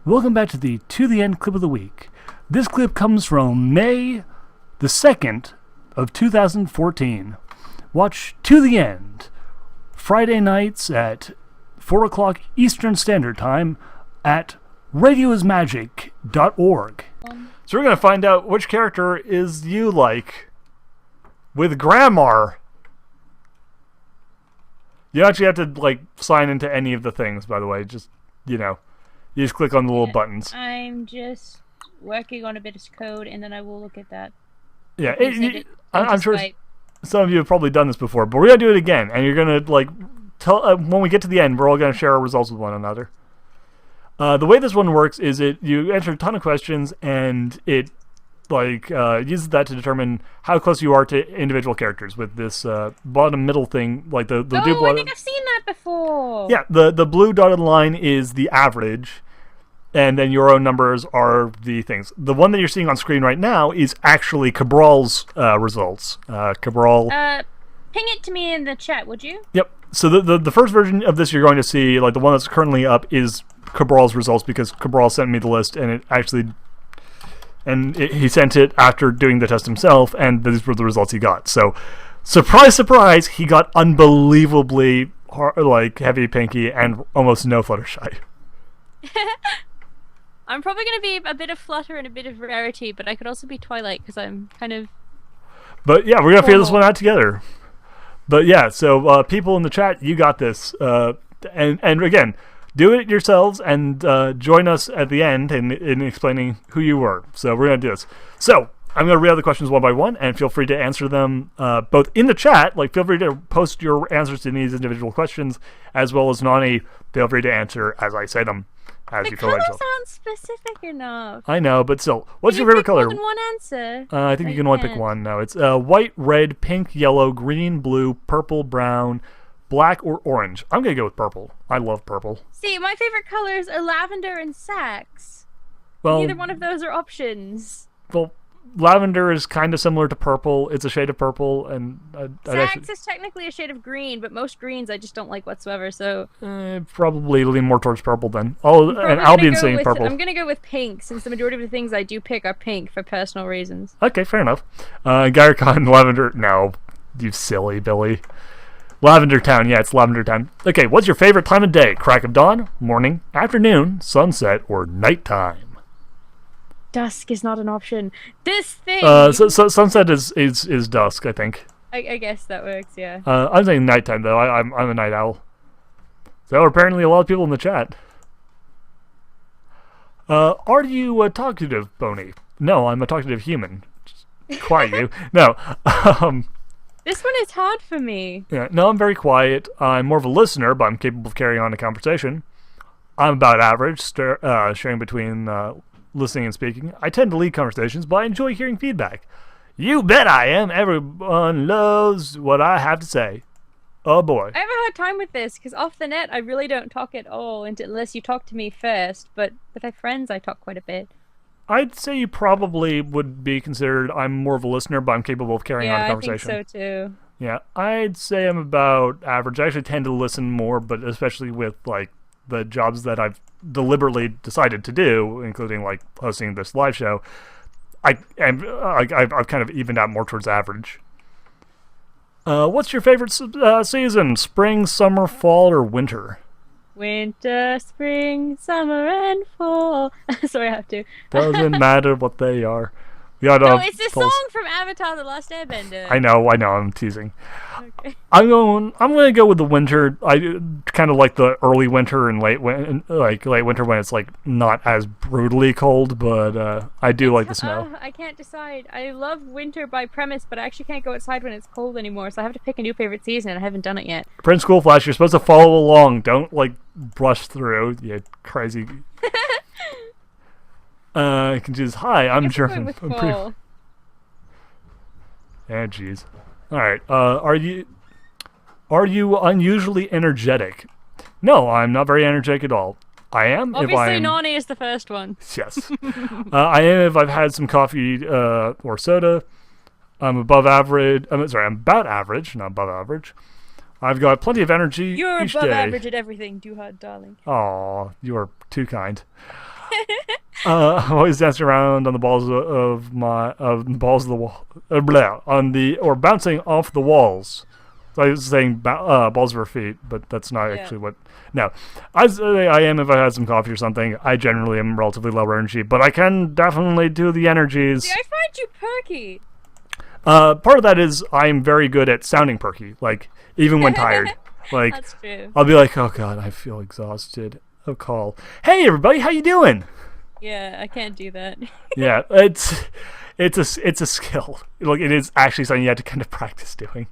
Welcome back to the End clip of the week. This clip comes from May the 2nd of 2014. Watch To the End Friday nights at 4 o'clock Eastern Standard Time at radioismagic.org. So we're going to find out which character is you like with grammar. You don't actually have to sign into any of the things, by the way. Just, you just click on the little buttons. I'm just working on a bit of code, and then I will look at that. Yeah, I'm sure some of you have probably done this before, but we're going to do it again, and you're going to, tell when we get to the end, we're all going to share our results with one another. The way this one works is you answer a ton of questions, and it uses that to determine how close you are to individual characters with this bottom middle thing, I think I've seen that before. Yeah, the blue dotted line is the average, and then your own numbers are the things. The one that you're seeing on screen right now is actually Cabral's results. Cabral. Ping it to me in the chat, would you? Yep. So the first version of this you're going to see, the one that's currently up, is Cabral's results because Cabral sent me the list, and he sent it after doing the test himself, and these were the results he got. So, surprise, surprise, he got unbelievably heavy pinky and almost no Fluttershy. I'm probably going to be a bit of Flutter and a bit of Rarity, but I could also be Twilight because I'm kind of... But yeah, we're going to figure this one out together. But yeah, so people in the chat, you got this. And again, do it yourselves and join us at the end in explaining who you were. So we're going to do this. So I'm going to read out the questions one by one, and feel free to answer them both in the chat. Feel free to post your answers to these individual questions, as well as Nani, feel free to answer as I say them. As you feel like colors aren't specific enough. I know, but still, what's your favorite color? More than one answer. I think you can only pick one. No, it's white, red, pink, yellow, green, blue, purple, brown, black, or orange. I'm gonna go with purple. I love purple. See, my favorite colors are lavender and sax. Well, neither one of those are options. Well, lavender is kind of similar to purple. It's a shade of purple, and sax is technically a shade of green, but most greens I just don't like whatsoever. So probably lean more towards purple then. Oh, and Albion's saying purple. I'm gonna go with pink, since the majority of the things I do pick are pink for personal reasons. Okay, fair enough. Gyroconn, lavender. No, you silly Billy. Lavender Town, yeah, it's Lavender Town. Okay, what's your favorite time of day? Crack of dawn, morning, afternoon, sunset, or nighttime? Dusk is not an option. This thing. So sunset is dusk, I think. I guess that works. Yeah. I'm saying nighttime though. I'm a night owl. So apparently a lot of people in the chat. Are you a talkative pony? No, I'm a talkative human. Just quiet you. No. This one is hard for me. Yeah. No, I'm very quiet. I'm more of a listener, but I'm capable of carrying on a conversation. I'm about average, sharing between. Listening and speaking. I tend to lead conversations, but I enjoy hearing feedback. You bet I am. Everyone loves what I have to say. Oh boy. I have a hard time with this, because off the net I really don't talk at all, unless you talk to me first, but with my friends I talk quite a bit. I'd say you probably would be considered, I'm more of a listener, but I'm capable of carrying on a conversation. Yeah, I think so too. Yeah, I'd say I'm about average. I actually tend to listen more, but especially with, the jobs that I've deliberately decided to do, including hosting this live show, I've kind of evened out more towards average. What's your favorite season? Spring, summer, fall, or winter? Winter, spring, summer, and fall. Sorry, I have to. Doesn't matter what they are. No, it's the song from Avatar: The Last Airbender. I know, I'm teasing. Okay. I'm going to go with the winter. I kind of like the early winter and late winter when it's not as brutally cold, but I do like the snow. I can't decide. I love winter by premise, but I actually can't go outside when it's cold anymore, so I have to pick a new favorite season, and I haven't done it yet. Prince Cool Flash, you're supposed to follow along. Don't brush through. You crazy. I can choose. Hi, I'm German. Yeah, jeez. All right. Are you unusually energetic? No, I'm not very energetic at all. I am. Obviously, Nani is the first one. Yes. I am if I've had some coffee or soda. I'm above average. I'm about average, not above average. I've got plenty of energy. You're each above day. average at everything, Duhad, darling. Aw, you are too kind. I'm always dancing around on the balls of my balls of the wall, or bouncing off the walls. So I was saying balls of her feet, but that's not Yeah. actually what. No, I am if I had some coffee or something. I generally am relatively low energy, but I can definitely do the energies. See, I find you perky. Part of that is I'm very good at sounding perky, like even when tired. Like That's true. I'll be like, oh god, I feel exhausted. A call. Hey everybody, how you doing? Yeah, I can't do that. Yeah, it's a skill. Like it is actually something you have to kind of practice doing.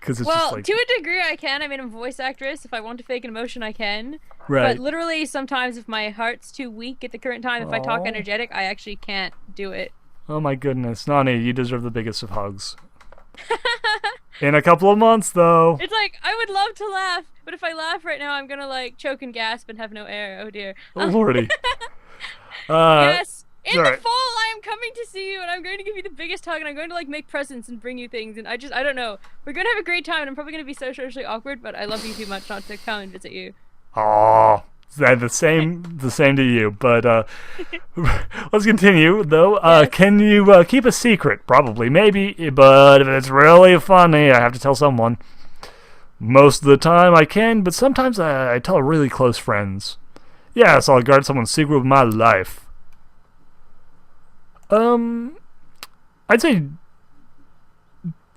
Because it's Well, just like to a degree I can. I mean, I'm a voice actress. If I want to fake an emotion, I can. right. But literally, sometimes if my heart's too weak at the current time, if I talk Aw. energetic, I actually can't do it. Oh my goodness, Nani, you deserve the biggest of hugs. In a couple of months, though. It's like, I would love to laugh, but if I laugh right now, I'm gonna like choke and gasp and have no air. Oh dear. Oh lordy. Yes. In the alright. fall, I am coming to see you, and I'm going to give you the biggest hug, and I'm going to like make presents and bring you things, and I don't know. We're gonna have a great time, and I'm probably gonna be so socially awkward, but I love you too much not to come and visit you. Aw, the same to you. But let's continue, though. Yes. Can you keep a secret? Probably, maybe. But if it's really funny, I have to tell someone. Most of the time I can, but sometimes I tell really close friends. Yeah, so I'll guard someone's secret with my life. I'd say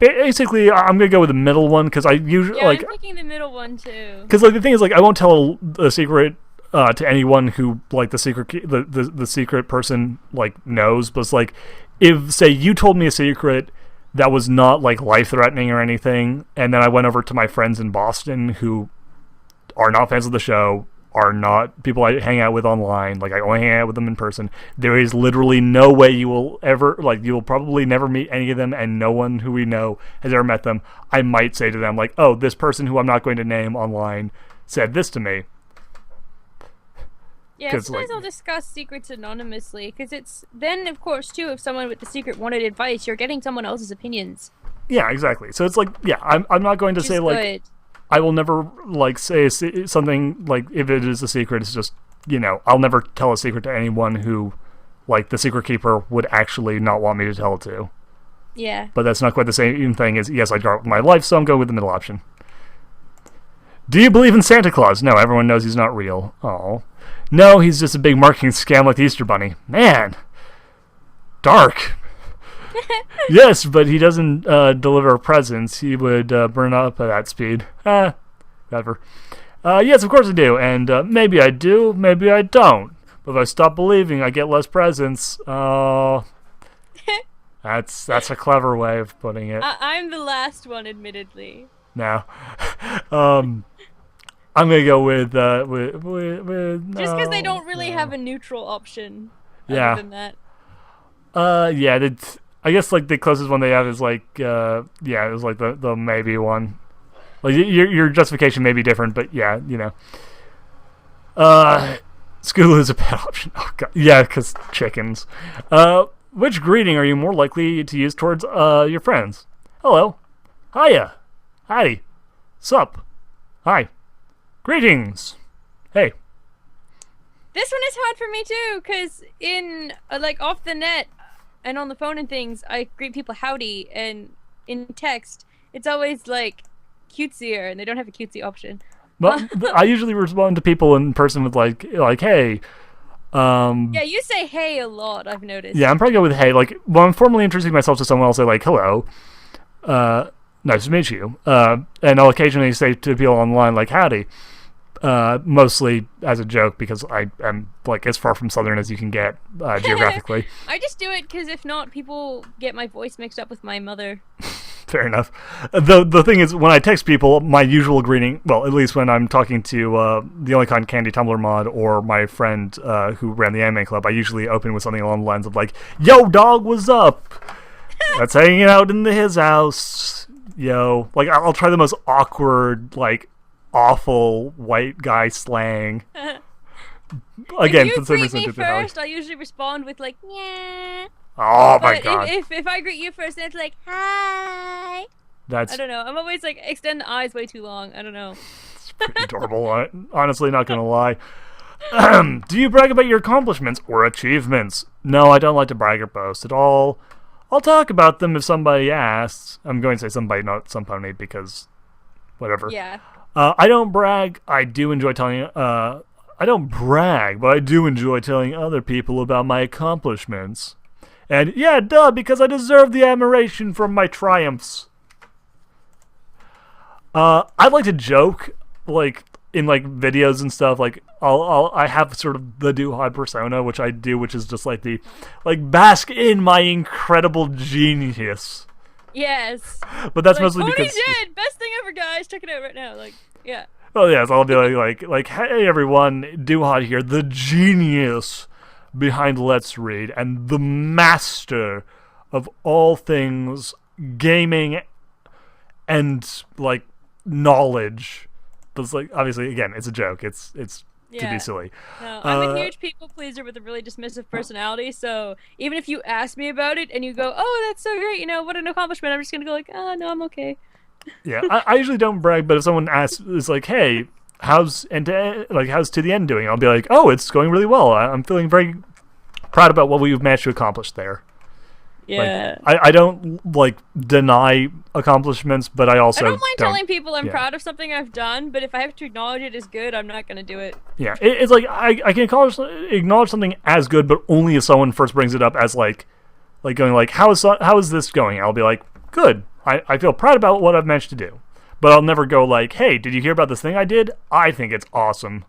basically I'm gonna go with the middle one because I usually Yeah, like I'm picking the middle one too. because like the thing is like I won't tell a secret to anyone who like the secret the secret person like knows, but it's like if say you told me a secret that was not like life threatening or anything, and then I went over to my friends in Boston who are not fans of the show, are not people I hang out with online, like I only hang out with them in person. There is literally no way you will ever, like you will probably never meet any of them, and no one who we know has ever met them. I might say to them like, oh, this person who I'm not going to name online said this to me. Yeah, 'Cause, sometimes like- I'll discuss secrets anonymously, because it's then, of course, too, if someone with the secret wanted advice, you're getting someone else's opinions. Yeah, exactly. So it's like, yeah, I'm not going to Which say is like good. I will never like say something like if it is a secret. It's just I'll never tell a secret to anyone who like the secret keeper would actually not want me to tell it to. Yeah. But that's not quite the same thing as yes, I guard with my life, so I'm going with the middle option. Do you believe in Santa Claus? No, everyone knows he's not real. Oh. No, he's just a big marketing scam like the Easter Bunny. Man. Dark. Yes, but he doesn't deliver presents. He would burn up at that speed. Whatever. Yes, of course I do. And maybe I do, maybe I don't. But if I stop believing, I get less presents. Oh. That's a clever way of putting it. I'm the last one, admittedly. No. I'm gonna go with Just because they don't really no. have a neutral option. Yeah. Other than that. Yeah. I guess like the closest one they have is like it was like the maybe one. Like your justification may be different, but yeah, Scootaloo is a bad option. Oh god. Yeah, because chickens. Which greeting are you more likely to use towards your friends? Hello. Hiya. Howdy. Sup. Hi. Greetings. Hey. This one is hard for me too, because in like off the net and on the phone and things, I greet people howdy, and in text, it's always like cutesier, and they don't have a cutesy option. Well, I usually respond to people in person with like hey. Yeah, you say hey a lot, I've noticed. Yeah, I'm probably going with hey. Like when I'm formally introducing myself to someone, I'll say like hello. Nice to meet you. And I'll occasionally say to people online like howdy. Mostly as a joke because I am like as far from Southern as you can get geographically. I just do it because if not, people get my voice mixed up with my mother. Fair enough. The thing is, when I text people, my usual greeting, well, at least when I'm talking to the Only Cotton Candy Tumblr mod or my friend who ran the anime club, I usually open with something along the lines of like, "Yo, dog, what's up? That's hanging out in his house. Yo." Like, I'll try the most awkward, like, awful white guy slang. Again, if for you some greet reason, me it's how first, I usually respond with like, yeah. oh my But god, if I greet you first, then it's like, hi. that's I don't know. I'm always like, extend the eyes way too long. I don't know. pretty adorable. Honestly, not gonna lie. Do you brag about your accomplishments or achievements? No, I don't like to brag or boast at all. I'll talk about them if somebody asks. I'm going to say somebody, not some pony, because whatever. Yeah. I don't brag. I do enjoy telling. I don't brag, but I do enjoy telling other people about my accomplishments. And yeah, duh, because I deserve the admiration from my triumphs. I'd like to joke, like in like videos and stuff. Like I have sort of the Duhad persona, which I do, which is just like the bask in my incredible genius. Yes. But that's like, mostly because dead. Best thing ever, guys. Check it out right now. Like, yeah. Well, yes, I'll be like, hey everyone, Duhad here, the genius behind Let's Read and the master of all things gaming and like knowledge. But it's like obviously again, it's a joke. It's to be silly. No, I'm a huge people pleaser with a really dismissive personality. So even if you ask me about it and you go, "Oh, that's so great," what an accomplishment, I'm just gonna go like, "Oh, no, I'm okay." Yeah, I usually don't brag, but if someone asks, it's like, "Hey, how's To the End doing?" I'll be like, "Oh, it's going really well. I'm feeling very proud about what we've managed to accomplish there." Yeah. I don't like deny accomplishments, but I also don't mind telling people I'm proud of something I've done, but if I have to acknowledge it as good, I'm not gonna do it. Yeah, it's like I can acknowledge something as good, but only if someone first brings it up as like going like, how is this going? I'll be like, good. I feel proud about what I've managed to do. But I'll never go like, hey, did you hear about this thing I did? I think it's awesome.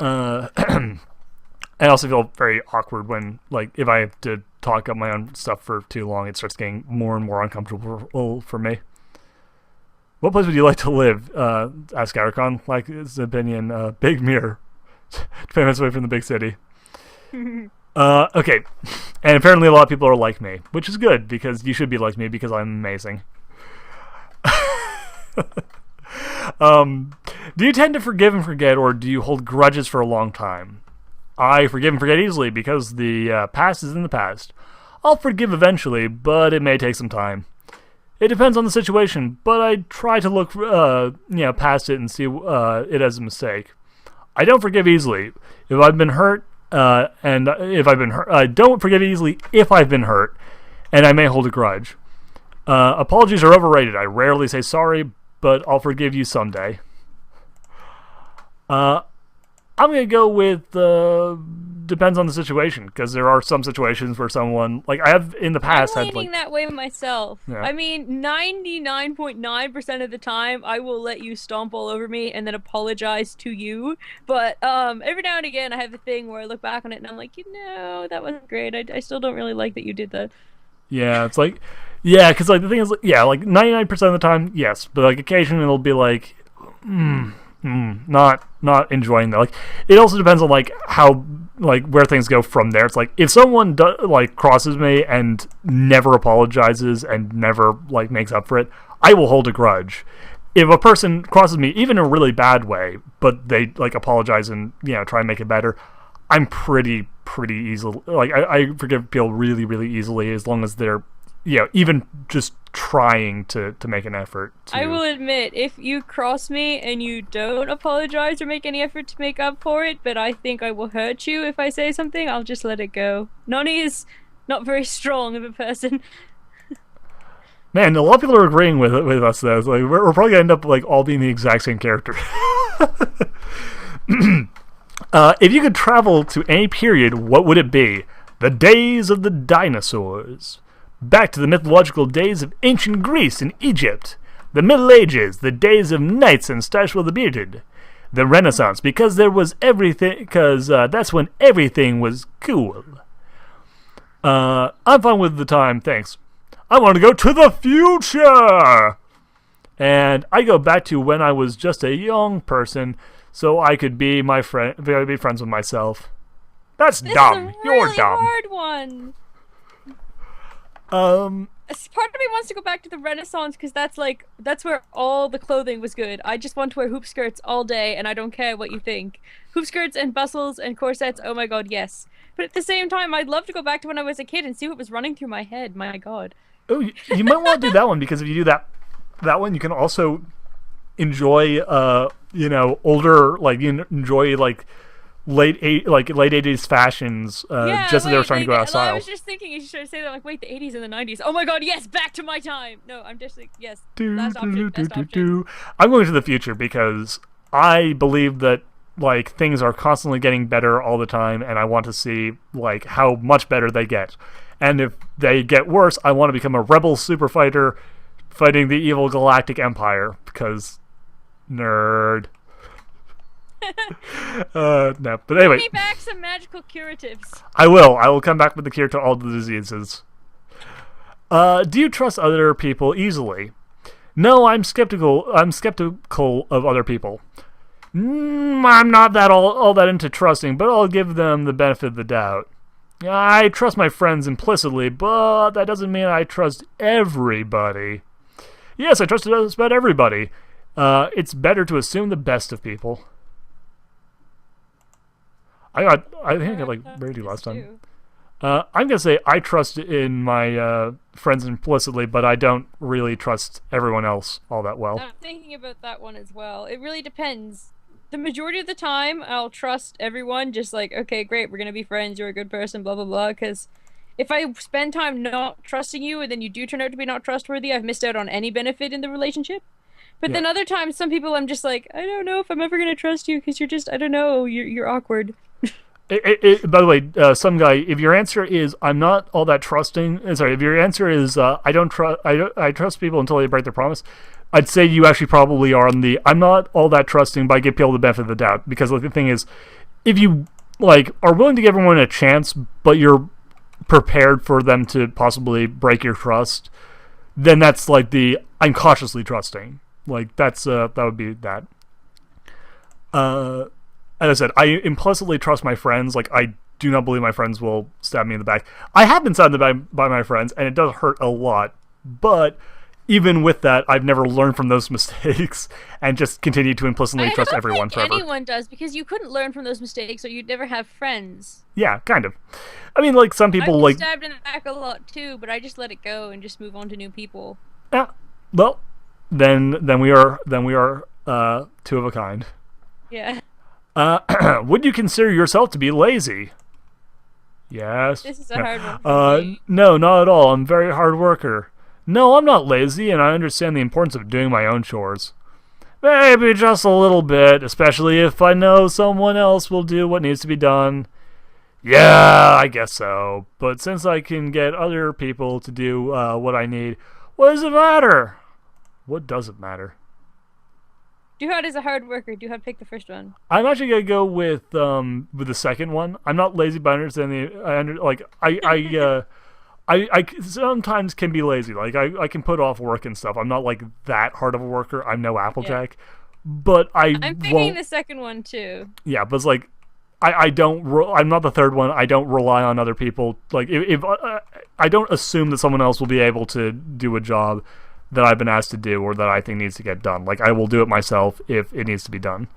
I also feel very awkward when, like, if I have to talk up my own stuff for too long, it starts getting more and more uncomfortable for me. What place would you like to live? Asked Garricon. Like his opinion, Big Mirror. 20 minutes away from the big city. Okay. And apparently a lot of people are like me, which is good, because you should be like me, because I'm amazing. Do you tend to forgive and forget, or do you hold grudges for a long time? I forgive and forget easily, because the past is in the past. I'll forgive eventually, but it may take some time. It depends on the situation, but I try to look past it and see it as a mistake. I don't forgive easily. If I've been hurt, I don't forgive easily if I've been hurt, and I may hold a grudge. Apologies are overrated. I rarely say sorry, but I'll forgive you someday. I'm going to go with depends on the situation, because there are some situations where someone, like I have in the past I'm had leaning that way myself. Yeah. I mean, 99.9% of the time, I will let you stomp all over me and then apologize to you. But every now and again, I have a thing where I look back on it and I'm like, that wasn't great. I still don't really like that you did that. Yeah, it's like, yeah, because like the thing is, like 99% of the time, yes, but like occasionally it'll be like, not enjoying that. Like, it also depends on like how, like where things go from there. It's like if someone crosses me and never apologizes and never like makes up for it, I will hold a grudge. If a person crosses me even in a really bad way, but they like apologize and try and make it better, I'm pretty easily like I forgive people really, really easily, as long as they're even just trying to make an effort to... I will admit, if you cross me and you don't apologize or make any effort to make up for it, but I think I will hurt you if I say something, I'll just let it go. Noni is not very strong of a person. Man, a lot of people are agreeing with us though. It's like we're probably gonna end up like all being the exact same character. If you could travel to any period, what would it be? The days of the dinosaurs. Back to the mythological days of ancient Greece and Egypt. The Middle Ages, the days of knights and Stashwell the Bearded. The Renaissance, because that's when everything was cool. I'm fine with the time, thanks. I want to go to the future! And I go back to when I was just a young person, so I could be be friends with myself. That's dumb. This is a You're really dumb. hard one. Part of me wants to go back to the Renaissance, because that's where all the clothing was good. I just want to wear hoop skirts all day, and I don't care what you think. Hoop skirts and bustles and corsets, oh my god, yes. But at the same time, I'd love to go back to when I was a kid and see what was running through my head. My god. Oh, you might want to do that one, because if you do that one, you can also enjoy older, like enjoy like late 80s fashions just as they were starting to go out of style. I was just thinking you should say that, like, wait, the 80s and the 90s. Oh my god, yes, back to my time. No, I'm just like, yes, last option. I'm going to the future because I believe that like things are constantly getting better all the time, and I want to see like how much better they get. And if they get worse, I want to become a rebel super fighter fighting the evil galactic empire because nerd. No, but anyway. Bring me back some magical curatives. I will come back with the cure to all the diseases. Do you trust other people easily? No, I'm skeptical of other people. I'm not that all that into trusting, but I'll give them the benefit of the doubt. I trust my friends implicitly, but that doesn't mean I trust everybody. Yes, I trust just about everybody. It's better to assume the best of people. I think I got like Brady last time. I'm gonna say I trust in my friends implicitly, but I don't really trust everyone else all that well. I'm thinking about that one as well. It really depends. The majority of the time, I'll trust everyone. Just like, okay, great, we're gonna be friends. You're a good person, blah blah blah. Because if I spend time not trusting you, and then you do turn out to be not trustworthy, I've missed out on any benefit in the relationship. But then other times, some people, I'm just like, I don't know if I'm ever gonna trust you because you're just, I don't know, you're awkward. By the way, some guy, if your answer is I'm not all that trusting, if your answer is I trust people until they break their promise, I'd say you actually probably are on the I'm not all that trusting, but I give people the benefit of the doubt. Because like, the thing is, if you like are willing to give everyone a chance, but you're prepared for them to possibly break your trust, then that's like the I'm cautiously trusting. Like that's that would be that. As I said, I implicitly trust my friends. Like, I do not believe my friends will stab me in the back. I have been stabbed in the back by my friends, and it does hurt a lot. But even with that, I've never learned from those mistakes and just continue to implicitly trust everyone forever. Anyone does, because you couldn't learn from those mistakes, or you'd never have friends. Yeah, kind of. I mean, like, some people, I've like... been stabbed in the back a lot, too, but I just let it go and just move on to new people. Yeah, well, then we are two of a kind. Yeah. Would you consider yourself to be lazy? Yes. This is a hard one for me. No, not at all. I'm a very hard worker. No, I'm not lazy, and I understand the importance of doing my own chores. Maybe just a little bit, especially if I know someone else will do what needs to be done. Yeah, I guess so. But since I can get other people to do what I need, what does it matter? What does it matter? Duhad is a hard worker. Duhad picked the first one. I'm actually gonna go with the second one. I'm not lazy, but I understand I sometimes can be lazy. Like I can put off work and stuff. I'm not like that hard of a worker. I'm no Applejack, but I'm picking the second one too. Yeah, but it's like I'm not the third one. I don't rely on other people. Like if I don't assume that someone else will be able to do a job that I've been asked to do or that I think needs to get done. Like, I will do it myself if it needs to be done.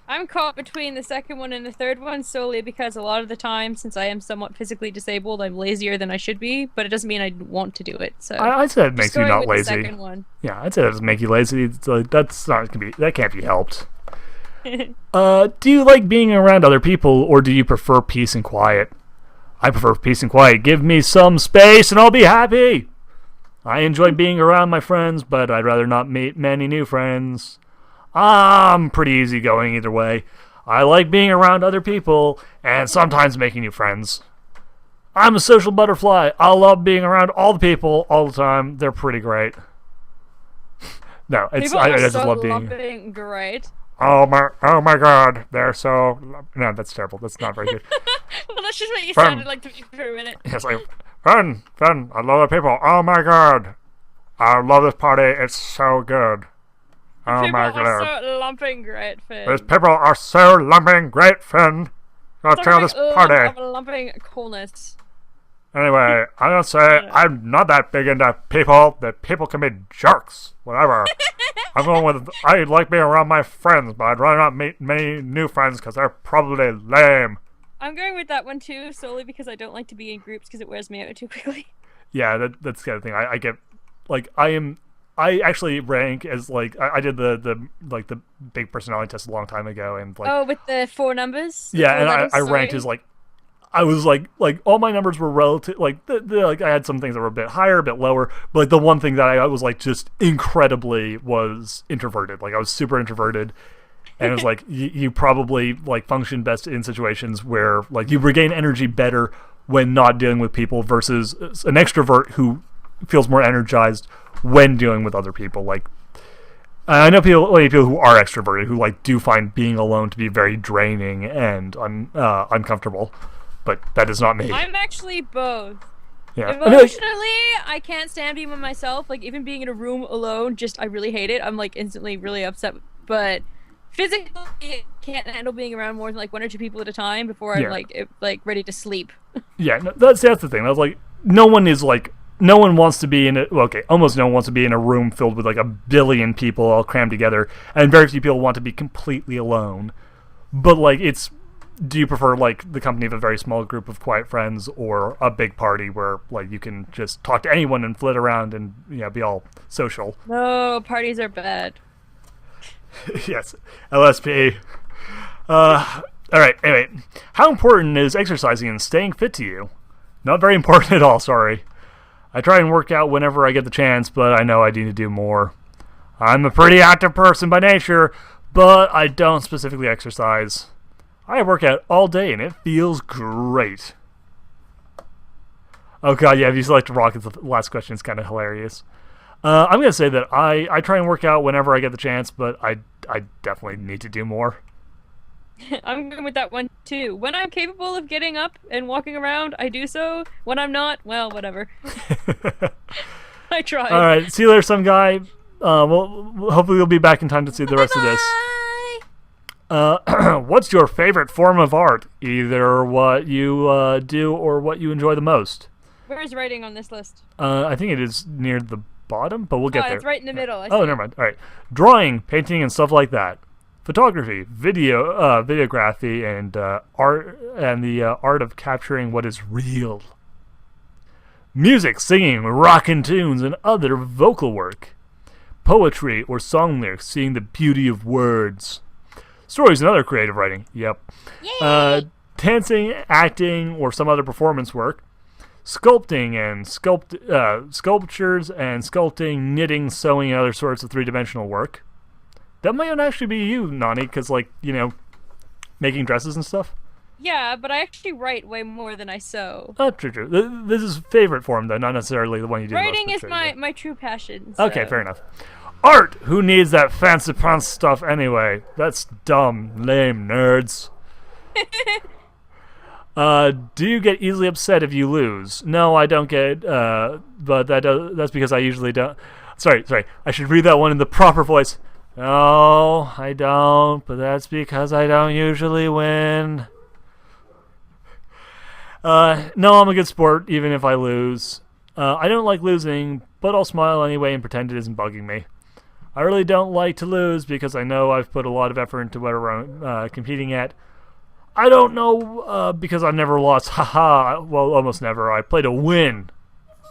I'm caught between the second one and the third one solely because a lot of the time, since I am somewhat physically disabled, I'm lazier than I should be, but it doesn't mean I want to do it. So I'd say it makes you not lazy. The second one. Yeah, I'd say that doesn't make you lazy. It's like, that can't be helped. Do you like being around other people, or do you prefer peace and quiet? I prefer peace and quiet. Give me some space and I'll be happy. I enjoy being around my friends, but I'd rather not meet many new friends. I'm pretty easygoing either way. I like being around other people and sometimes making new friends. I'm a social butterfly. I love being around all the people all the time. They're pretty great. No, I just love being great. Oh my god, they're so... No, that's terrible. That's not very good. Well, that's just what you sounded like to me for a minute. It's like, fun, I love the people. Oh my god, I love this party. It's so good. Oh my god. People are so lumping great, Finn. These people are so lumping great, Finn. Go to this party. Lumping coolness. Anyway, I'm gonna say I'm not that big into people. That people can be jerks. Whatever. I'm going with, I like being around my friends, but I'd rather not meet many new friends because they're probably lame. I'm going with that one too, solely because I don't like to be in groups because it wears me out too quickly. Yeah, that's the other thing. I get, like, I am I actually rank as like I did the big personality test a long time ago, and like with the 4 numbers. yeah, four and letters, I ranked as like I was like all my numbers were relative. Like like I had some things that were a bit higher, a bit lower, but like the one thing that I was like just incredibly was introverted. Like I was super introverted. And it was like you probably like function best in situations where like you regain energy better when not dealing with people versus an extrovert who feels more energized when dealing with other people. Like I know people who are extroverted who like do find being alone to be very draining and uncomfortable, but that is not me. I'm actually both. Yeah. Emotionally, I can't stand being by myself. Like even being in a room alone, I really hate it. I'm like instantly really upset. But physically, I can't handle being around more than like 1 or 2 people at a time before I'm like ready to sleep. Yeah, no, that's the thing. I was like, no one wants to be in it. Well, okay, almost no one wants to be in a room filled with like a billion people all crammed together, and very few people want to be completely alone. But like, do you prefer like the company of a very small group of quiet friends or a big party where like you can just talk to anyone and flit around and be all social? No, parties are bad. Yes, LSP. All right. Anyway, how important is exercising and staying fit to you? Not very important at all. Sorry. I try and work out whenever I get the chance, but I know I need to do more. I'm a pretty active person by nature, but I don't specifically exercise. I work out all day and it feels great. Oh god, yeah, if you select rock as the last question, it's kind of hilarious. I'm going to say that I try and work out whenever I get the chance, but I definitely need to do more. I'm good with that one too. When I'm capable of getting up and walking around, I do so. When I'm not, well, whatever. I tried. All right, see you later, some guy. Well, hopefully you'll be back in time to see the rest of this. What's your favorite form of art? Either what you do or what you enjoy the most. Where is writing on this list? I think it is near the bottom, but we'll get there. It's right in the middle. Oh, never mind. All right. Drawing, painting, and stuff like that. Photography, videography, and art, and the art of capturing what is real. Music, singing, rockin' tunes, and other vocal work. Poetry or song lyrics, seeing the beauty of words. Stories and other creative writing. Yep. Dancing, acting, or some other performance work. Sculpting and sculptures and sculpting, knitting, sewing, and other sorts of three-dimensional work. That might not actually be you, Nani, because, like, making dresses and stuff. Yeah, but I actually write way more than I sew. Oh, true. This is favorite form, though, not necessarily the one you do. Writing is my true passion. So. Okay, fair enough. Art! Who needs that fancy pants stuff anyway? That's dumb, lame nerds. Do you get easily upset if you lose? No, I don't get, but that's because I usually don't. Sorry, I should read that one in the proper voice. No, I don't, but that's because I don't usually win. No, I'm a good sport, even if I lose. I don't like losing, but I'll smile anyway and pretend it isn't bugging me. I really don't like to lose because I know I've put a lot of effort into whatever I'm competing at. I don't know because I've never lost. Haha. Well, almost never. I play to win,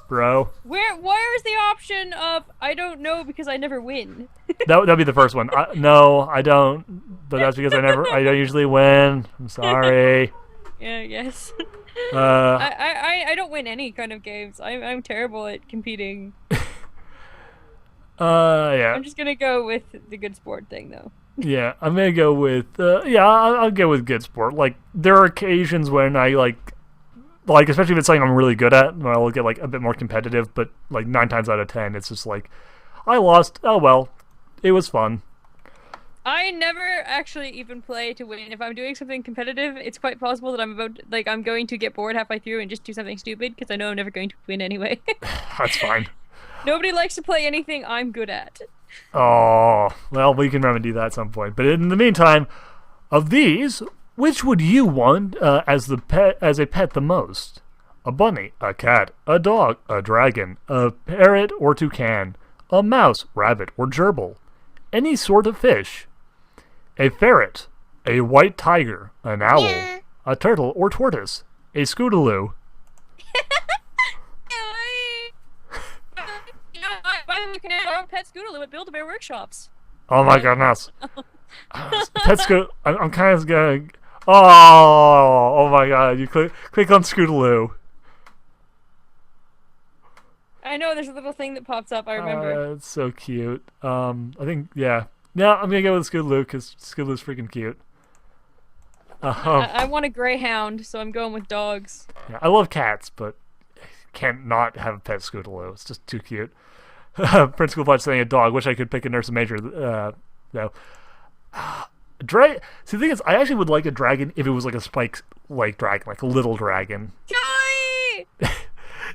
bro. Where is the option of I don't know because I never win? That'd be the first one. No, I don't. But that's because I don't usually win. I'm sorry. Yeah, I guess. I don't win any kind of games. I'm terrible at competing. Yeah. I'm just gonna go with the good sport thing though. Yeah, I'm gonna go with I'll go with good sport. Like there are occasions when I like especially if it's something I'm really good at, where I'll get like a bit more competitive. But like 9 times out of 10, it's just like I lost. Oh well, it was fun. I never actually even play to win. If I'm doing something competitive, it's quite possible that I'm going to get bored halfway through and just do something stupid because I know I'm never going to win anyway. That's fine. Nobody likes to play anything I'm good at. Oh, well, we can remedy that at some point. But in the meantime, of these, which would you want as a pet the most? A bunny, a cat, a dog, a dragon, a parrot or toucan, a mouse, rabbit, or gerbil, any sort of fish, a ferret, a white tiger, an owl, a turtle or tortoise, a scootaloo. I can have our own pet Scootaloo at Build-A-Bear workshops. Oh my goodness. Pet Scoot. I'm kind of gonna. Oh my god! You click on Scootaloo. I know there's a little thing that pops up. I remember. It's so cute. I think I'm gonna go with Scootaloo because Scootaloo's freaking cute. I want a greyhound, so I'm going with dogs. Yeah, I love cats, but can't not have a pet Scootaloo. It's just too cute. Prince Schoolfudge saying a dog. Wish I could pick a Nurse Major. No. See, the thing is, I actually would like a dragon if it was like a spike-like dragon, like a little dragon. Joy!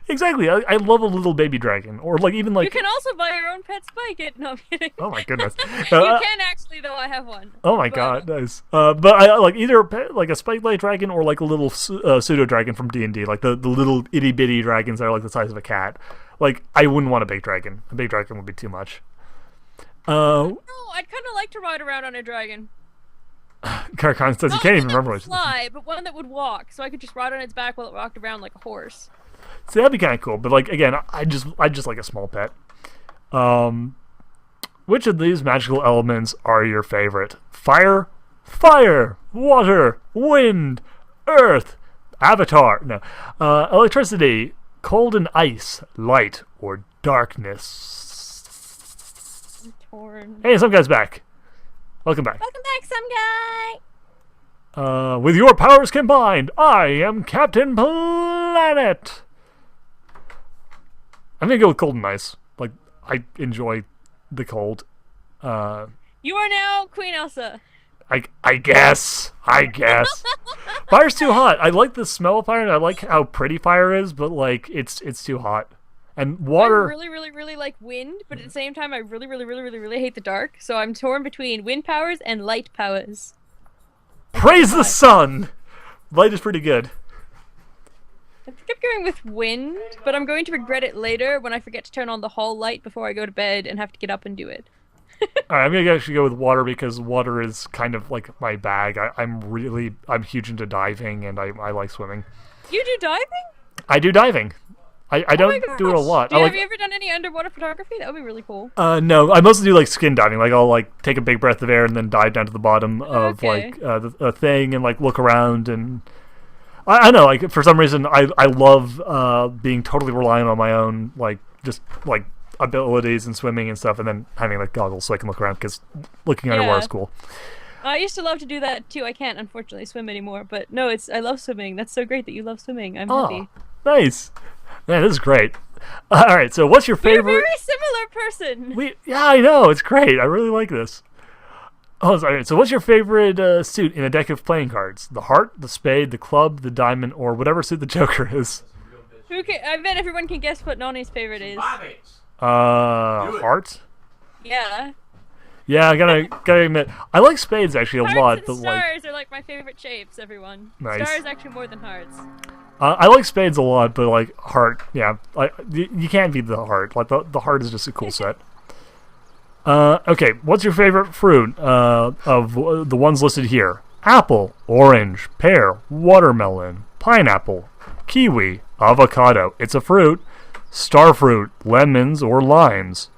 Exactly. I love a little baby dragon, or like even like. You can also buy your own pet Spike. No, I'm kidding. Oh my goodness. You can actually, though. I have one. Oh my god, nice. But I like either like a spike-like dragon or like a little pseudo dragon from D&D, like the little itty bitty dragons that are like the size of a cat. Like I wouldn't want a big dragon. A big dragon would be too much. No, I'd kind of like to ride around on a dragon. Karakhan says he can't even remember what. Fly, but one that would walk, so I could just ride on its back while it walked around like a horse. See, that'd be kind of cool, but like again, I just like a small pet. Which of these magical elements are your favorite? Fire, water, wind, earth, avatar. No, electricity, cold and ice, light or darkness. I'm torn. Hey, some guy's back. Welcome back. Welcome back, some guy. With your powers combined, I am Captain Planet. I'm gonna go with cold and ice. Like, I enjoy the cold. You are now Queen Elsa. I guess. Fire's too hot. I like the smell of fire, and I like how pretty fire is, but like, it's too hot. And water. I really like wind, but at the same time, I really hate the dark. So I'm torn between wind powers and light powers. Praise the sun! Light is pretty good. I think I'm going with wind, but I'm going to regret it later when I forget to turn on the hall light before I go to bed and have to get up and do it. Alright, I'm gonna actually go with water because water is kind of like my bag. I'm huge into diving and I like swimming. You do diving? I do diving. I don't do it a lot. Have you ever done any underwater photography? That would be really cool. No, I mostly do like skin diving. Like I'll like take a big breath of air and then dive down to the bottom of like the thing and like look around and I know like for some reason I love being totally reliant on my own like just like abilities and swimming and stuff and then having like goggles so I can look around because looking underwater is cool. I used to love to do that too. I can't unfortunately swim anymore, but no, I love swimming. That's so great that you love swimming. I'm happy. Nice. Man, this is great. All right, so what's your favorite? We're a very similar person. Yeah, I know. It's great. I really like this. Oh, sorry. So what's your favorite suit in a deck of playing cards? The heart, the spade, the club, the diamond, or whatever suit the Joker is? I bet everyone can guess what Nani's favorite is. Heart? Yeah. Yeah, I gotta admit, I like spades actually a lot. Hearts and stars are like my favorite shapes, everyone. Nice. Stars actually more than hearts. I like spades a lot, but like heart, yeah, you can't beat the heart. Like the heart is just a cool set. Okay, what's your favorite fruit of the ones listed here? Apple, orange, pear, watermelon, pineapple, kiwi, avocado. It's a fruit. Starfruit, lemons or limes,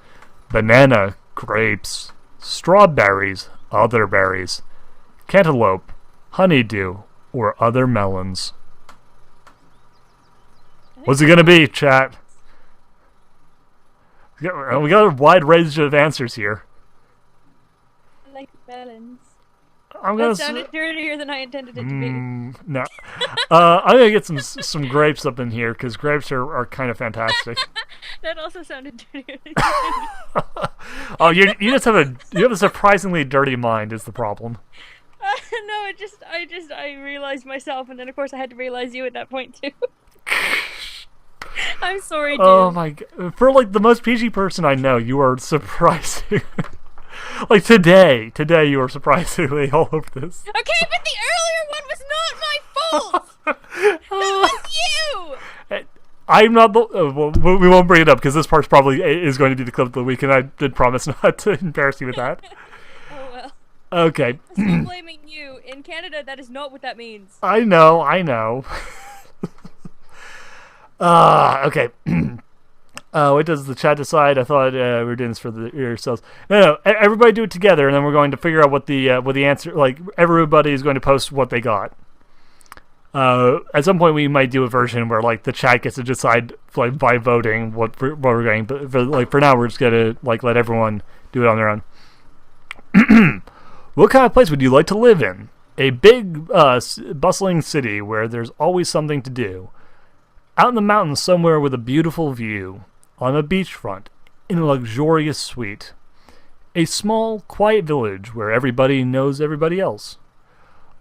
banana, grapes, strawberries, other berries, cantaloupe, honeydew, or other melons. What's it gonna be, chat? We got a wide range of answers here. I like melons. That sounded dirtier than I intended it to be. No. I'm gonna get some grapes up in here because grapes are kind of fantastic. That also sounded dirtier. Oh, you have a surprisingly dirty mind is the problem. No, I realized myself, and then of course I had to realize you at that point too. I'm sorry, dude. Oh my god. For like the most PG person I know, you are surprising. Like today you are surprisingly all over this. Okay, but the earlier one was not my fault. That was you. I'm not the. Well, we won't bring it up because this part probably is going to be the clip of the week, and I did promise not to embarrass you with that. Oh well. Okay. I'm blaming you. In Canada, that is not what that means. I know. Okay. Wait, does the chat decide? I thought we were doing this for yourselves. No. Everybody do it together, and then we're going to figure out what the answer. Like everybody is going to post what they got. At some point, we might do a version where like the chat gets to decide like by voting what we're going. But for now, we're just gonna like let everyone do it on their own. What kind of place would you like to live in? A big, bustling city where there's always something to do. Out in the mountains somewhere with a beautiful view. On a beachfront, in a luxurious suite. A small, quiet village where everybody knows everybody else.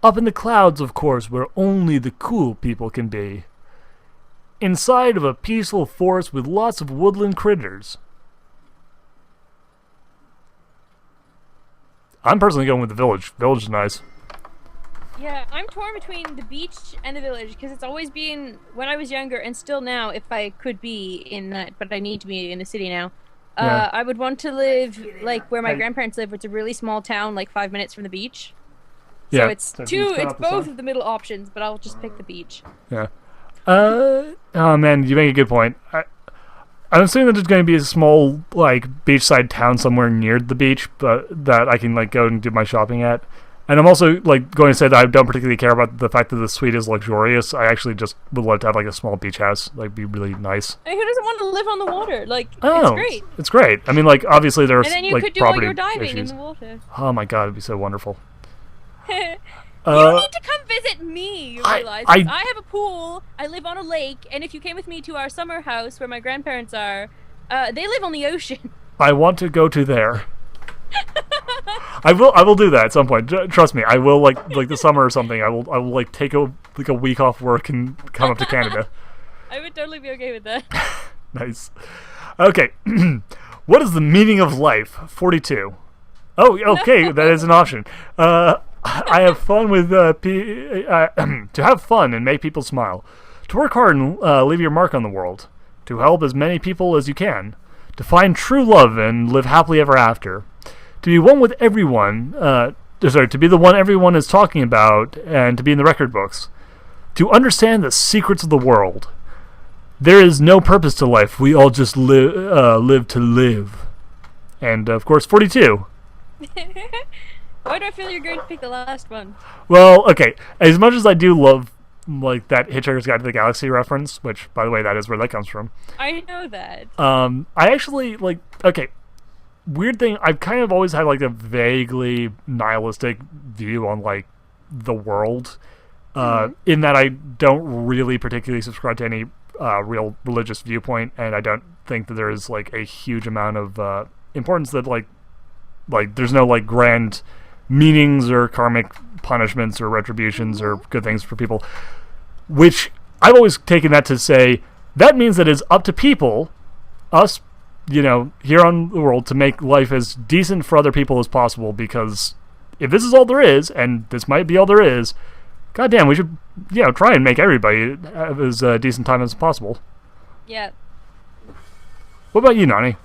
Up in the clouds, of course, where only the cool people can be. Inside of a peaceful forest with lots of woodland critters. I'm personally going with the village. Village is nice. Yeah, I'm torn between the beach and the village because it's always been when I was younger and still now, if I could be in that, but I need to be in the city now. Yeah. I would want to live like where my grandparents live, which is a really small town, like 5 minutes from the beach. So Yeah. it's both of the middle options, but I'll just pick the beach. Yeah. Oh man, you make a good point. I'm assuming that there's going to be a small like beachside town somewhere near the beach, but that I can like go and do my shopping at. And I'm also like going to say that I don't particularly care about the fact that the suite is luxurious. I actually just would love to have like a small beach house, like be really nice. And who doesn't want to live on the water? Like, Oh, it's great. It's great. I mean, like obviously there's And then you like could do all property your diving issues. in the water. Oh my god, it'd be so wonderful. You need to come visit me, you realize. I have a pool, I live on a lake, and if you came with me to our summer house where my grandparents are, they live on the ocean. I want to go to there. I will do that at some point. Trust me, I will like the summer or something. I will like take a week off work and come up to Canada. I would totally be okay with that. Nice. Okay. What is the meaning of life? 42. Oh, okay, that is an option. I have fun with to have fun and make people smile. To work hard and leave your mark on the world. To help as many people as you can. To find true love and live happily ever after. To be one with everyone, to be the one everyone is talking about, and to be in the record books. To understand the secrets of the world. There is no purpose to life. We all just live to live. And, of course, 42. Why do I feel you're going to pick the last one? Well, okay. As much as I do love like that Hitchhiker's Guide to the Galaxy reference, which, by the way, that is where that comes from. I know that. I actually, like, okay. Weird thing, I've kind of always had like a vaguely nihilistic view on like the world, in that I don't really particularly subscribe to any real religious viewpoint, and I don't think that there is like a huge amount of importance that like there's no like grand meanings or karmic punishments or retributions or good things for people, which I've always taken that to say that means that it's up to people, us, you know, here on the world, to make life as decent for other people as possible, because if this is all there is, and this might be all there is, goddamn, we should, you know, try and make everybody have as decent time as possible. Yeah. What about you, Nani?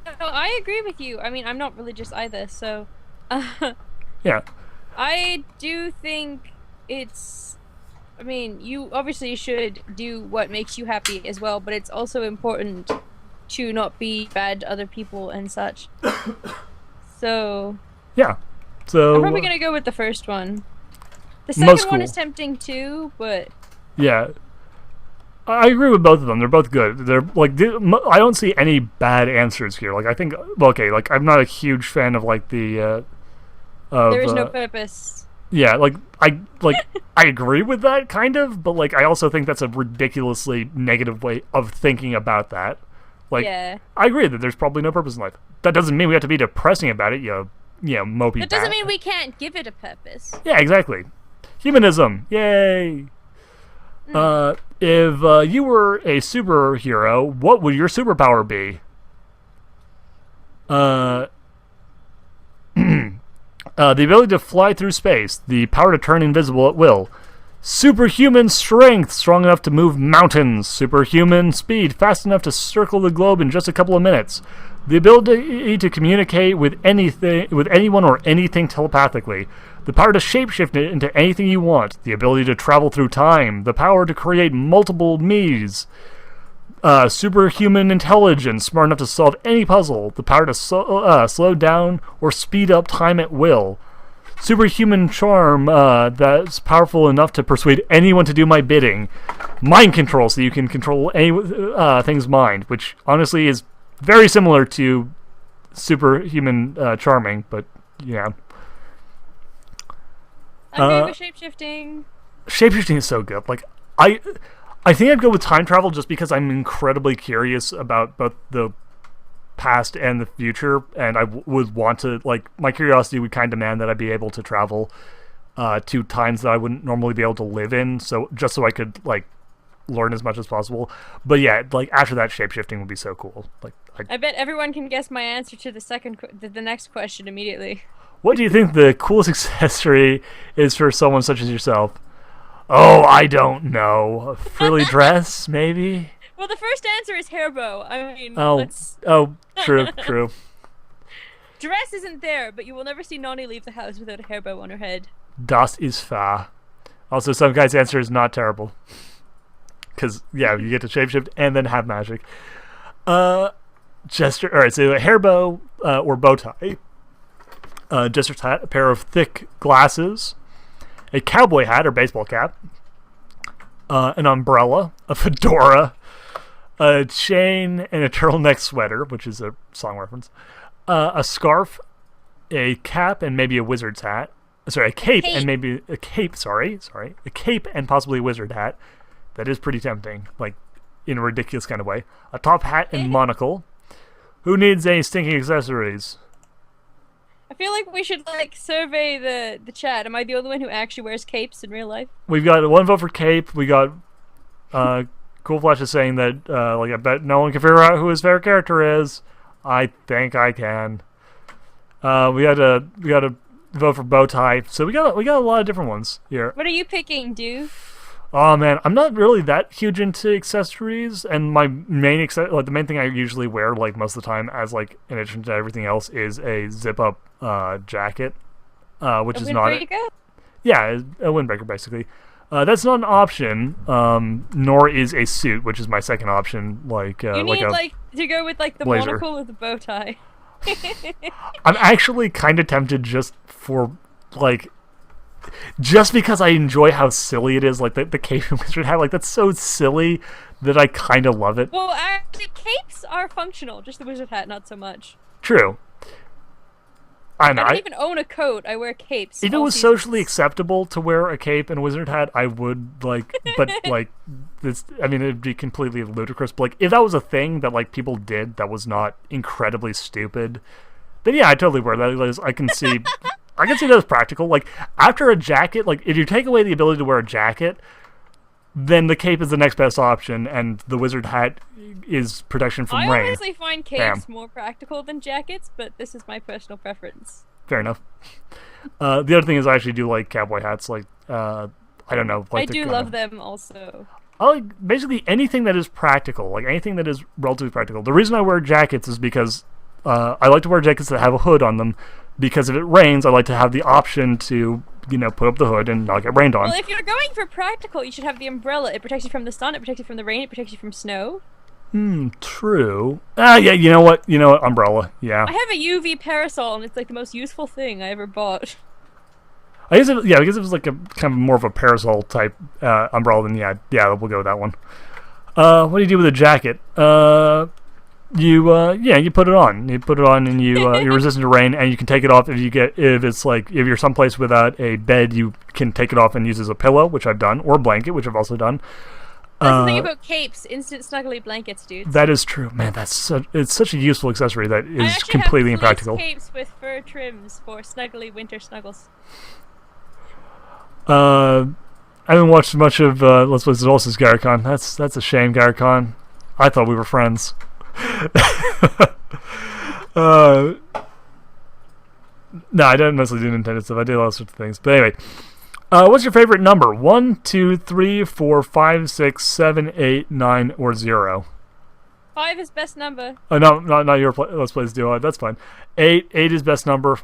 No, I agree with you. I mean, I'm not religious either, so... Yeah. I do think it's... I mean, you obviously should do what makes you happy as well, but it's also important to not be bad to other people and such. So... Yeah. So... I'm probably going to go with the first one. The second one is tempting too, but... Yeah. I agree with both of them. They're both good. They're like, I don't see any bad answers here. Like, I think, okay, like, I'm not a huge fan of like the... there is no purpose. Yeah, like I agree with that kind of, but like I also think that's a ridiculously negative way of thinking about that. Like, yeah. I agree that there's probably no purpose in life. That doesn't mean we have to be depressing about it. You know, mopey. That doesn't mean we can't give it a purpose. Yeah, exactly. Humanism, yay! If you were a superhero, what would your superpower be? The ability to fly through space, the power to turn invisible at will, superhuman strength, strong enough to move mountains, superhuman speed, fast enough to circle the globe in just a couple of minutes, the ability to communicate with anyone or anything telepathically, the power to shapeshift it into anything you want, the ability to travel through time, the power to create multiple me's, superhuman intelligence, smart enough to solve any puzzle, the power to slow down or speed up time at will, superhuman charm that's powerful enough to persuade anyone to do my bidding, mind control so you can control any thing's mind, which honestly is very similar to superhuman charming, but yeah. I'm good with shapeshifting. Shapeshifting is so good. Like, I think I'd go with time travel just because I'm incredibly curious about both the past and the future, and I would want to, like, my curiosity would kind of demand that I be able to travel to times that I wouldn't normally be able to live in, so just so I could, like, learn as much as possible. But yeah, like, after that, shapeshifting would be so cool. Like, I bet everyone can guess my answer to the next question immediately. What do you think the coolest accessory is for someone such as yourself? Oh, I don't know. A frilly dress, maybe? Well, the first answer is hair bow. I mean, true. Dress isn't there, but you will never see Nonni leave the house without a hair bow on her head. Das ist wahr. Also, some guy's answer is not terrible. Because, yeah, you get to shapeshift and then have magic. Jester. Alright, so a hair bow or bow tie. Jester's hat, a pair of thick glasses, a cowboy hat or baseball cap, an umbrella, a fedora, a chain, and a turtleneck sweater, which is a song reference, a scarf, a cap, and maybe a wizard's hat. Sorry, a cape and maybe a cape. Sorry, a cape and possibly a wizard hat. That is pretty tempting, like in a ridiculous kind of way. A top hat and monocle. Who needs any stinking accessories? I feel like we should, like, survey the chat. Am I the only one who actually wears capes in real life? We've got one vote for cape. We got Cool Flash is saying that like, I bet no one can figure out who his favorite character is. I think I can. We got to vote for bow tie. So we got a lot of different ones here. What are you picking, dude? Oh man, I'm not really that huge into accessories, and my main the main thing I usually wear, like, most of the time, as, like, in addition to everything else, is a zip-up jacket, which is not a windbreaker basically. That's not an option, nor is a suit, which is my second option. Like, you need to go with, like, the blazer. monocle or the bow tie. I'm actually kind of tempted just because I enjoy how silly it is, like the cape and wizard hat, like, that's so silly that I kind of love it. Well, actually, capes are functional, just the wizard hat, not so much. True. I know. I don't even own a coat. I wear capes. If it was socially acceptable to wear a cape and a wizard hat, I would, like, but, like, this, I mean, it'd be completely ludicrous, but, like, if that was a thing that, like, people did that was not incredibly stupid, then yeah, I'd totally wear that. I can see that as practical. Like, after a jacket, like, if you take away the ability to wear a jacket, then the cape is the next best option, and the wizard hat is protection from rain. I honestly find capes more practical than jackets, but this is my personal preference. Fair enough. The other thing is I actually do like cowboy hats. Like, I don't know. Like, I do love them also. I like basically anything that is practical, like anything that is relatively practical. The reason I wear jackets is because I like to wear jackets that have a hood on them, because if it rains, I like to have the option to, put up the hood and not get rained on. Well, if you're going for practical, you should have the umbrella. It protects you from the sun, it protects you from the rain, it protects you from snow. True. Yeah, you know what? Umbrella, yeah. I have a UV parasol, and it's, like, the most useful thing I ever bought. I guess it was like a kind of more of a parasol type umbrella, then yeah, we'll go with that one. What do you do with a jacket? You put it on. You put it on, and you're resistant to rain, and you can take it off if you're someplace without a bed, you can take it off and use it as a pillow, which I've done, or a blanket, which I've also done. That's the thing about capes, instant snuggly blankets, dude. That is true, man. It's such a useful accessory that is completely impractical. I actually have capes with fur trims for snuggly winter snuggles. I haven't watched much of Let's Play Zolcis Garricon. That's a shame, Garricon. I thought we were friends. No, I don't mostly do Nintendo stuff. I do all sorts of things. But anyway, what's your favorite number? 1, 2, 3, 4, 5, 6, 7, 8, 9, or 0? 5 is best number. Oh, no, not your Let's Plays Duo. That's fine. 8 is best number.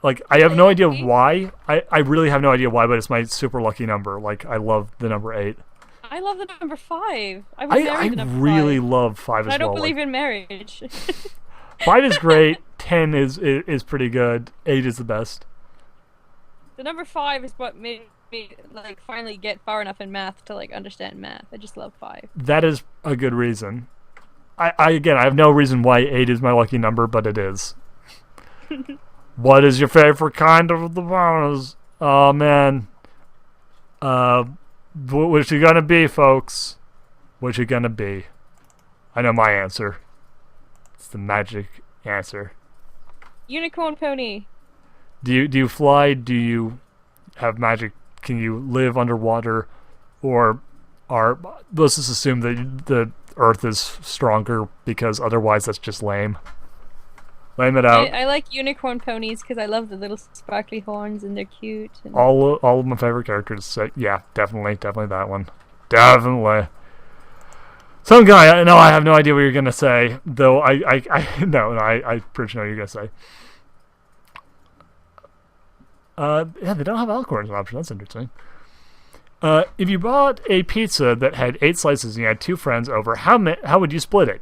Like, I have no idea why. I really have no idea why, but it's my super lucky number. Like, I love the number 8. I love the number 5. I would I marry the number really 5. love 5 as I don't well. believe in marriage. 5 is great. 10 is pretty good. 8 is the best. The number 5 is what made me like finally get far enough in math to like understand math. I just love 5. That is a good reason. Again, I have no reason why 8 is my lucky number, but it is. What is your favorite kind of the bonus? Oh man. What's it gonna be, folks? What's it gonna be? I know my answer. It's the magic answer. Unicorn pony. Do you fly? Do you have magic? Can you live underwater? Or let's just assume that the Earth is stronger because otherwise that's just lame. Lame it out. I like unicorn ponies because I love the little sparkly horns and they're cute. And... All of my favorite characters. So yeah, definitely that one. Definitely. Some guy. No, I have no idea what you're gonna say. Though I pretty sure know what you're gonna say. Yeah, they don't have alcohol as an option. That's interesting. If you bought a pizza that had 8 slices and you had 2 friends over, how would you split it?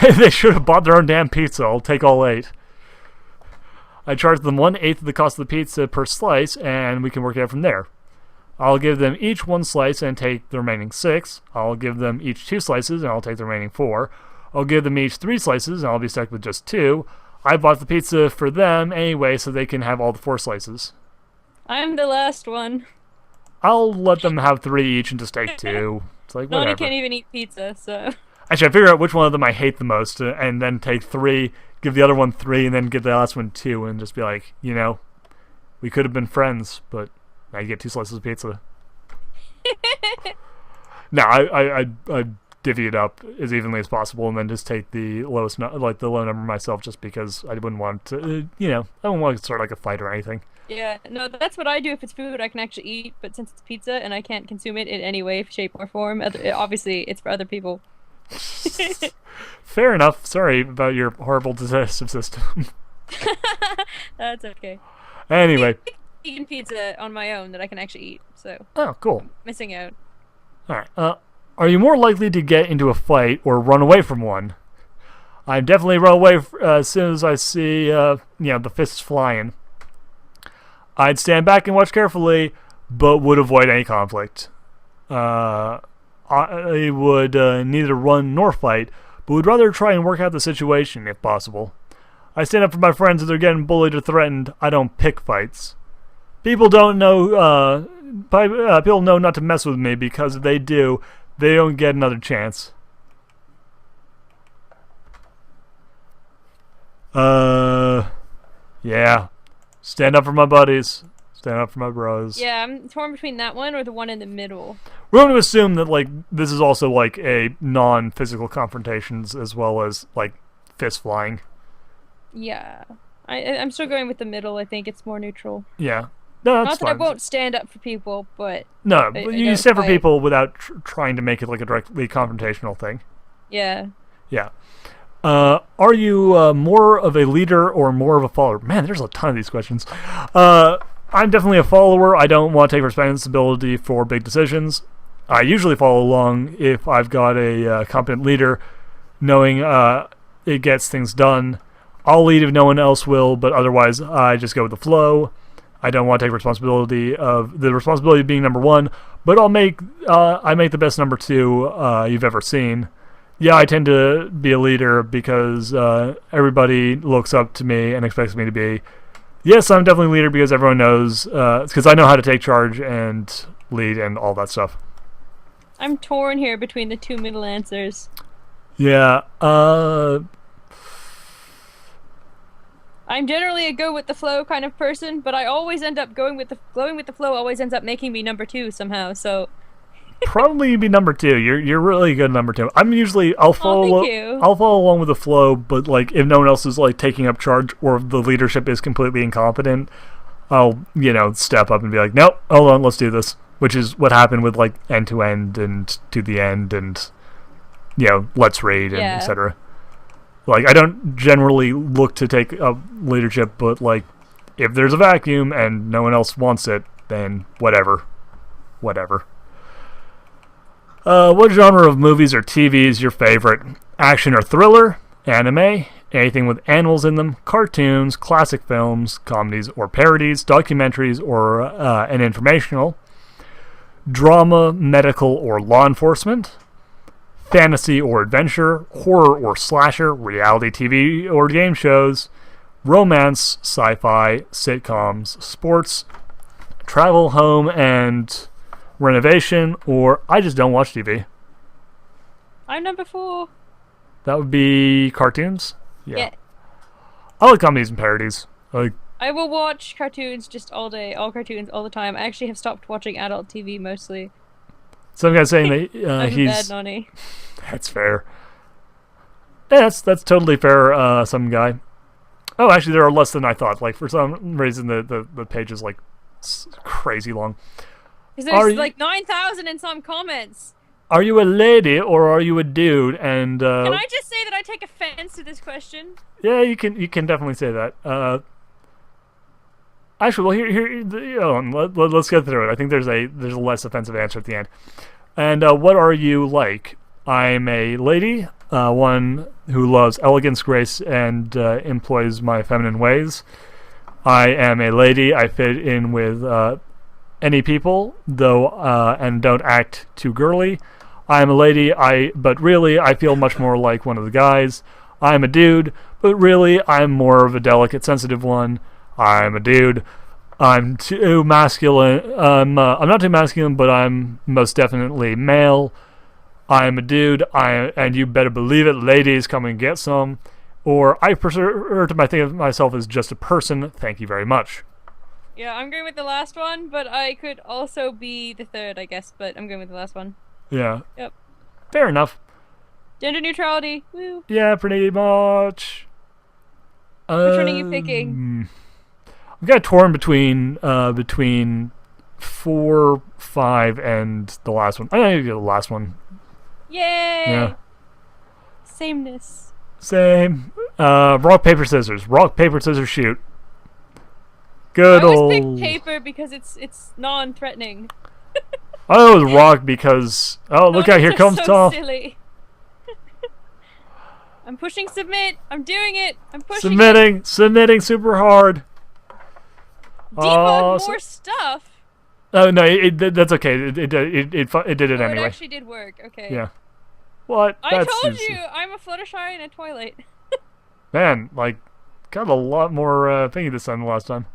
They should have bought their own damn pizza. I'll take all 8. I charge them 1/8 of the cost of the pizza per slice, and we can work it out from there. I'll give them each 1 slice and take the remaining 6. I'll give them each 2 slices, and I'll take the remaining 4. I'll give them each 3 slices, and I'll be stuck with just 2. I bought the pizza for them anyway, so they can have all the 4 slices. I'm the last one. I'll let them have 3 each and just take 2. It's like, whatever. Noni can't even eat pizza, so... Actually, I figure out which one of them I hate the most, and then take 3, give the other one 3, and then give the last one 2, and just be like, we could have been friends, but now you get 2 slices of pizza. No, I divvy it up as evenly as possible, and then just take the lowest, the low number myself, just because I wouldn't want to, I don't want to start like a fight or anything. Yeah, no, that's what I do if it's food I can actually eat, but since it's pizza and I can't consume it in any way, shape, or form, obviously it's for other people. Fair enough. Sorry about your horrible digestive system. That's okay. Anyway. Vegan pizza on my own that I can actually eat, so... Oh, cool. Missing out. Alright, are you more likely to get into a fight or run away from one? I definitely run away as soon as I see, the fists flying. I'd stand back and watch carefully, but would avoid any conflict. I would neither run nor fight, but would rather try and work out the situation if possible. I stand up for my friends if they're getting bullied or threatened. I don't pick fights. People don't know. People know not to mess with me because if they do, they don't get another chance. Yeah. Stand up for my buddies. Stand up for my bros. Yeah, I'm torn between that one or the one in the middle. We're going to assume that, this is also, a non-physical confrontations as well as, fist flying. Yeah. I'm still going with the middle. I think it's more neutral. Yeah. No, that's Not that fine. I won't stand up for people, but... No, you stand for people without trying to make it, a directly confrontational thing. Yeah. Yeah. Are you more of a leader or more of a follower? Man, there's a ton of these questions. I'm definitely a follower. I don't want to take responsibility for big decisions. I usually follow along if I've got a competent leader, knowing it gets things done. I'll lead if no one else will, but otherwise I just go with the flow. I don't want to take responsibility of being number 1, but I make the best number 2 you've ever seen. Yeah, I tend to be a leader because everybody looks up to me and expects me to be. Yes, I'm definitely a leader because everyone knows, because I know how to take charge and lead and all that stuff. I'm torn here between the 2 middle answers. Yeah, I'm generally a go with the flow kind of person, but I always end up going with the flow. Always ends up making me number 2 somehow. So probably you'd be number 2. You're really good at number 2. I'm usually I'll follow along with the flow, but if no one else is taking up charge or if the leadership is completely incompetent, I'll step up and be like, nope, hold on, let's do this. Which is what happened with end to end and to the end and let's raid and etc. I don't generally look to take up leadership, but if there's a vacuum and no one else wants it, then whatever. What genre of movies or TV is your favorite? Action or thriller? Anime? Anything with animals in them? Cartoons? Classic films? Comedies or parodies? Documentaries or an informational? Drama, medical, or law enforcement? Fantasy or adventure? Horror or slasher? Reality TV or game shows? Romance, sci-fi, sitcoms, sports, travel, home, and renovation, or I just don't watch TV. I'm number 4. That would be cartoons? Yeah. I like comedies and parodies. I will watch cartoons just all day, all cartoons, all the time. I actually have stopped watching adult TV mostly. Some guy's saying that I'm he's... a bad nonny. That's fair. Yeah, that's totally fair, some guy. Oh, actually, there are less than I thought. Like, for some reason, the page is, like, crazy long. Because there's, like, 9,000 in some comments. Are you a lady or are you a dude? And Can I just say that I take offense to this question? Yeah, you can definitely say that. Actually, well, here, let's get through it. I think there's a less offensive answer at the end. And what are you like? I'm a lady, one who loves elegance, grace, and employs my feminine ways. I am a lady. I fit in with any people, though, and don't act too girly. I'm a lady, but really, I feel much more like one of the guys. I'm a dude, but really, I'm more of a delicate, sensitive one. I'm a dude. I'm too masculine. I'm not too masculine, but I'm most definitely male. I'm a dude, and you better believe it, ladies, come and get some. Or I prefer to think of myself as just a person. Thank you very much. Yeah, I'm going with the last one, but I could also be the third, I guess. But I'm going with the last one. Yeah. Yep. Fair enough. Gender neutrality. Woo. Yeah, pretty much. Which one are you picking? I've got torn between 4, 5, and the last one. I'm gonna get the last one. Yay! Yeah. Sameness. Same. Rock, paper, scissors. Rock, paper, scissors, shoot. Good old. I always pick paper because it's non-threatening. I thought it was rock because look out, here comes so Tom. Silly. I'm pushing submit. I'm doing it. I'm pushing. Submitting super hard. Debug more stuff. Oh no, that's okay. It did it anyway. It actually did work. Okay. Yeah. What? I told you, I'm a Fluttershy and a Twilight. Man, like, got a lot more thingy this time than last time.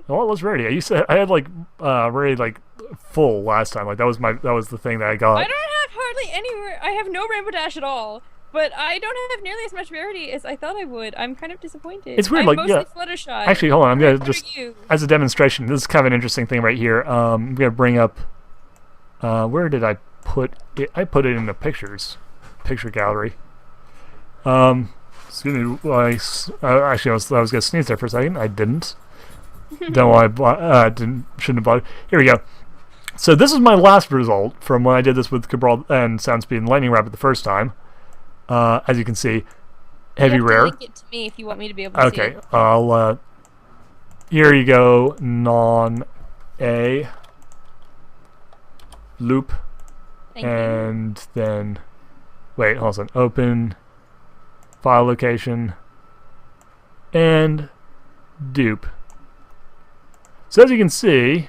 Well, it was Rarity. I had like Rarity like full last time. Like that was the thing that I got. I don't have hardly anywhere. I have no Rainbow Dash at all. But I don't have nearly as much Rarity as I thought I would. I'm kind of disappointed. It's weird, I'm mostly Fluttershy. Actually, hold on. I'm gonna just as a demonstration. This is kind of an interesting thing right here. I'm gonna bring up. Where did I put it? I put it in the picture gallery. Excuse me. Actually, I was gonna sneeze there for a second. I didn't. Don't know why I shouldn't have bought it. Here we go. So this is my last result from when I did this with Cabral and Soundspeed and Lightning Rabbit the first time. As you can see, heavy rare. Link it to me if you want me to be able to see it. Okay, I'll. Here you go. Non-A loop, Thank and you. Then wait, hold on. Open file location and dupe. So as you can see,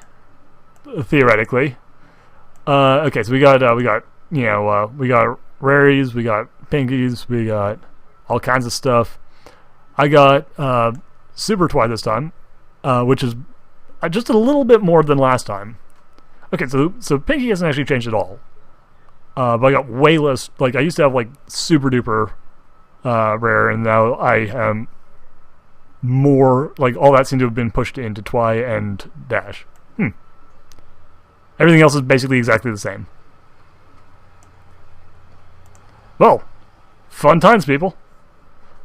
theoretically, okay, so we got we got rarities, we got pinkies, we got all kinds of stuff. I got super Twi this time, which is just a little bit more than last time. Okay, so pinky hasn't actually changed at all. But I got way less. Like I used to have like super duper rare, and now I am more like all that seemed to have been pushed into Twi and Dash. Everything else is basically exactly the same. Well, fun times, people.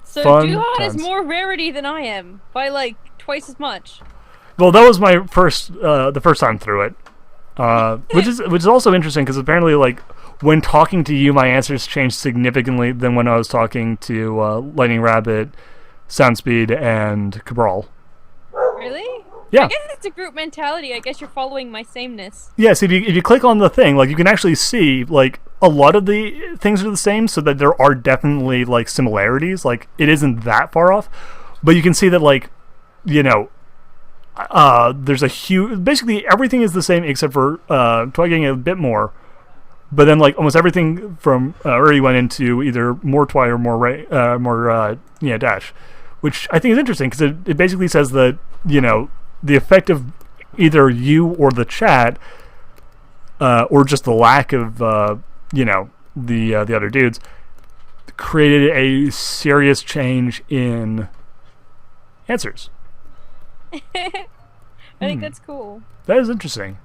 So Duhad is more rarity than I am by like twice as much. Well, that was my first, the first time through it, which is also interesting because apparently, like when talking to you, my answers changed significantly than when I was talking to Lightning Rabbit, Soundspeed, and Cabral. Really? Yeah. I guess it's a group mentality. I guess you're following my sameness. Yes, if you click on the thing, like you can actually see like a lot of the things are the same, so that there are definitely like similarities. Like it isn't that far off, but you can see that like, you know, there's a huge. Basically, everything is the same except for twigging a bit more. But then, like almost everything from already went into either more twi or more dash, which I think is interesting because it basically says that, you know, the effect of either you or the chat, or just the lack of you know, the other dudes, created a serious change in answers. I think that's cool. That is interesting.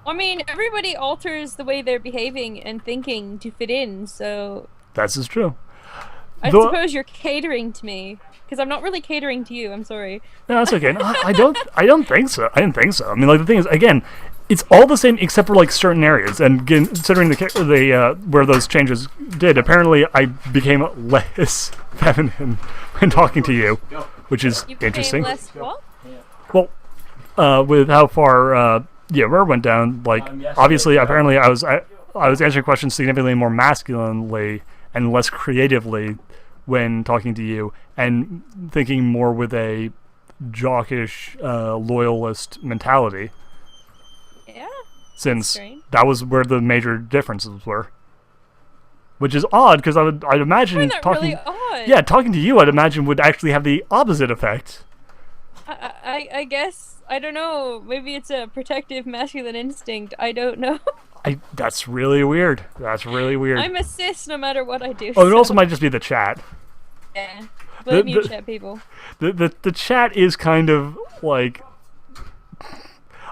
I mean, everybody alters the way they're behaving and thinking to fit in, so... That's just true. I suppose you're catering to me, because I'm not really catering to you, I'm sorry. No, that's okay. No, I don't think so. I didn't think so. I mean, like, the thing is, again, it's all the same except for, like, certain areas, and again, considering the where those changes did, apparently I became less feminine when talking to you, which is interesting. Less what? Well, with how far... where it went down, like, obviously, apparently I was answering questions significantly more masculinely and less creatively when talking to you, and thinking more with a jockish, loyalist mentality. Yeah. Since that was where the major differences were. Which is odd, because I'd imagine talking... really odd. Yeah, talking to you, I'd imagine, would actually have the opposite effect. I guess... I don't know. Maybe it's a protective masculine instinct. I don't know. That's really weird. That's really weird. I'm a cis no matter what I do. Oh, it also might just be the chat. Yeah. Blame you, chat people. The chat is kind of like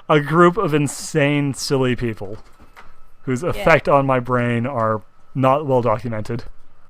a group of insane, silly people whose effect on my brain are not well documented.